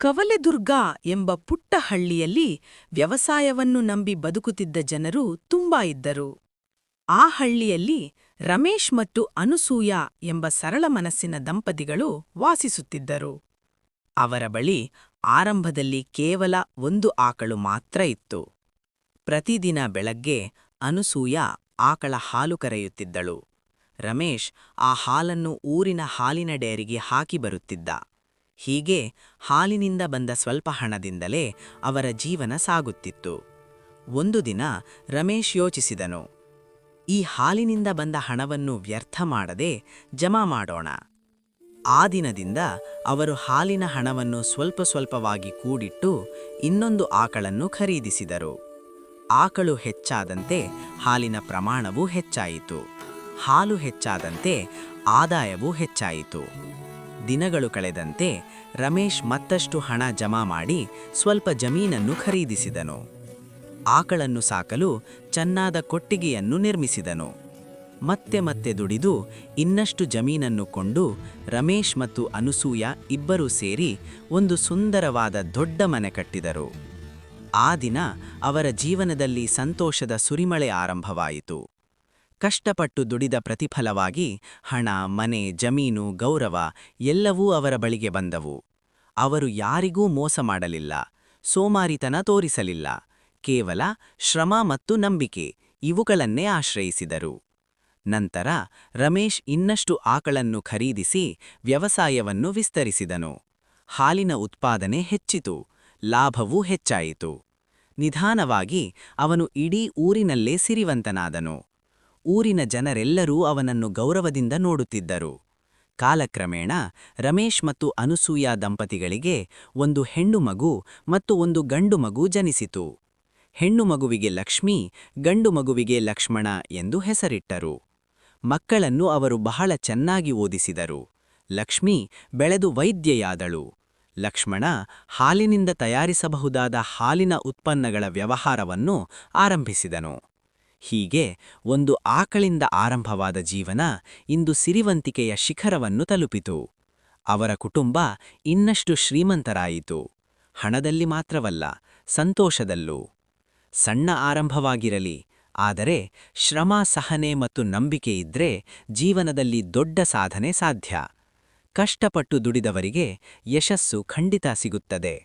ಕವಲೆದುರ್ಗ ಎಂಬ ಪುಟ್ಟ ಹಳ್ಳಿಯಲ್ಲಿ ವ್ಯವಸಾಯವನ್ನು ನಂಬಿ ಬದುಕುತ್ತಿದ್ದ ಜನರು ತುಂಬಾ ಇದ್ದರು. ಆ ಹಳ್ಳಿಯಲ್ಲಿ ರಮೇಶ್ ಮತ್ತು ಅನುಸೂಯ ಎಂಬ ಸರಳ ಮನಸ್ಸಿನ ದಂಪತಿಗಳು ವಾಸಿಸುತ್ತಿದ್ದರು. ಅವರ ಬಳಿ ಆರಂಭದಲ್ಲಿ ಕೇವಲ ಒಂದು ಆಕಳು ಮಾತ್ರ ಇತ್ತು. ಪ್ರತಿದಿನ ಬೆಳಗ್ಗೆ ಅನುಸೂಯ ಆಕಳ ಹಾಲು ಕರೆಯುತ್ತಿದ್ದಳು. ರಮೇಶ್ ಆ ಹಾಲನ್ನು ಊರಿನ ಹಾಲಿನ ಡೇರಿಗೆ ಹಾಕಿ ಬರುತ್ತಿದ್ದ. ಹೀಗೆ ಹಾಲಿನಿಂದ ಬಂದ ಸ್ವಲ್ಪ ಹಣದಿಂದಲೇ ಅವರ ಜೀವನ ಸಾಗುತ್ತಿತ್ತು. ಒಂದು ದಿನ ರಮೇಶ್ ಯೋಚಿಸಿದನು, ಈ ಹಾಲಿನಿಂದ ಬಂದ ಹಣವನ್ನು ವ್ಯರ್ಥ ಮಾಡದೆ ಜಮಾ ಮಾಡೋಣ. ಆ ದಿನದಿಂದ ಅವರು ಹಾಲಿನ ಹಣವನ್ನು ಸ್ವಲ್ಪ ಸ್ವಲ್ಪವಾಗಿ ಕೂಡಿಟ್ಟು ಇನ್ನೊಂದು ಆಕಳನ್ನು ಖರೀದಿಸಿದರು. ಆಕಳು ಹೆಚ್ಚಾದಂತೆ ಹಾಲಿನ ಪ್ರಮಾಣವೂ ಹೆಚ್ಚಾಯಿತು. ಹಾಲು ಹೆಚ್ಚಾದಂತೆ ಆದಾಯವೂ ಹೆಚ್ಚಾಯಿತು. ದಿನಗಳು ಕಳೆದಂತೆ ರಮೇಶ್ ಮತ್ತಷ್ಟು ಹಣ ಜಮಾ ಮಾಡಿ ಸ್ವಲ್ಪ ಜಮೀನನ್ನು ಖರೀದಿಸಿದನು. ಆಕಳನ್ನು ಸಾಕಲು ಚೆನ್ನಾದ ಕೊಟ್ಟಿಗೆಯನ್ನು ನಿರ್ಮಿಸಿದನು. ಮತ್ತೆ ಮತ್ತೆ ದುಡಿದು ಇನ್ನಷ್ಟು ಜಮೀನನ್ನು ಕೊಂಡು ರಮೇಶ್ ಮತ್ತು ಅನುಸೂಯ ಇಬ್ಬರೂ ಸೇರಿ ಒಂದು ಸುಂದರವಾದ ದೊಡ್ಡ ಮನೆ ಕಟ್ಟಿದರು. ಆ ದಿನ ಅವರ ಜೀವನದಲ್ಲಿ ಸಂತೋಷದ ಸುರಿಮಳೆ ಆರಂಭವಾಯಿತು. ಕಷ್ಟಪಟ್ಟು ದುಡಿದ ಪ್ರತಿಫಲವಾಗಿ ಹಣ, ಮನೆ, ಜಮೀನು, ಗೌರವ ಎಲ್ಲವೂ ಅವರ ಬಳಿಗೆ ಬಂದವು. ಅವರು ಯಾರಿಗೂ ಮೋಸ ಮಾಡಲಿಲ್ಲ, ಸೋಮಾರಿತನ ತೋರಿಸಲಿಲ್ಲ. ಕೇವಲ ಶ್ರಮ ಮತ್ತು ನಂಬಿಕೆ ಇವುಗಳನ್ನೇ ಆಶ್ರಯಿಸಿದರು. ನಂತರ ರಮೇಶ್ ಇನ್ನಷ್ಟು ಆಕಳನ್ನು ಖರೀದಿಸಿ ವ್ಯವಸಾಯವನ್ನು ವಿಸ್ತರಿಸಿದನು. ಹಾಲಿನ ಉತ್ಪಾದನೆ ಹೆಚ್ಚಿತು, ಲಾಭವೂ ಹೆಚ್ಚಾಯಿತು. ನಿಧಾನವಾಗಿ ಅವನು ಇಡೀ ಊರಿನಲ್ಲೇ ಸಿರಿವಂತನಾದನು. ಊರಿನ ಜನರೆಲ್ಲರೂ ಅವನನ್ನು ಗೌರವದಿಂದ ನೋಡುತ್ತಿದ್ದರು. ಕಾಲಕ್ರಮೇಣ ರಮೇಶ್ ಮತ್ತು ಅನುಸೂಯ ದಂಪತಿಗಳಿಗೆ ಒಂದು ಹೆಣ್ಣು ಮಗು ಮತ್ತು ಒಂದು ಗಂಡು ಮಗು ಜನಿಸಿತು. ಹೆಣ್ಣು ಮಗುವಿಗೆ ಲಕ್ಷ್ಮೀ, ಗಂಡು ಮಗುವಿಗೆ ಲಕ್ಷ್ಮಣ ಎಂದು ಹೆಸರಿಟ್ಟರು. ಮಕ್ಕಳನ್ನು ಅವರು ಬಹಳ ಚೆನ್ನಾಗಿ ಓದಿಸಿದರು. ಲಕ್ಷ್ಮೀ ಬೆಳೆದು ವೈದ್ಯೆಯಾದಳು. ಲಕ್ಷ್ಮಣ ಹಾಲಿನಿಂದ ತಯಾರಿಸಬಹುದಾದ ಹಾಲಿನ ಉತ್ಪನ್ನಗಳ ವ್ಯವಹಾರವನ್ನು ಆರಂಭಿಸಿದನು. ಹೀಗೆ ಒಂದು ಆಕಳಿಂದ ಆರಂಭವಾದ ಜೀವನ ಇಂದು ಸಿರಿವಂತಿಕೆಯ ಶಿಖರವನ್ನು ತಲುಪಿತು. ಅವರ ಕುಟುಂಬ ಇನ್ನಷ್ಟು ಶ್ರೀಮಂತರಾಯಿತು. ಹಣದಲ್ಲಿ ಮಾತ್ರವಲ್ಲ, ಸಂತೋಷದಲ್ಲೂ. ಸಣ್ಣ ಆರಂಭವಾಗಿರಲಿ, ಆದರೆ ಶ್ರಮ, ಸಹನೆ ಮತ್ತು ನಂಬಿಕೆ ಇದ್ರೆ ಜೀವನದಲ್ಲಿ ದೊಡ್ಡ ಸಾಧನೆ ಸಾಧ್ಯ. ಕಷ್ಟಪಟ್ಟು ದುಡಿದವರಿಗೆ ಯಶಸ್ಸು ಖಂಡಿತ ಸಿಗುತ್ತದೆ.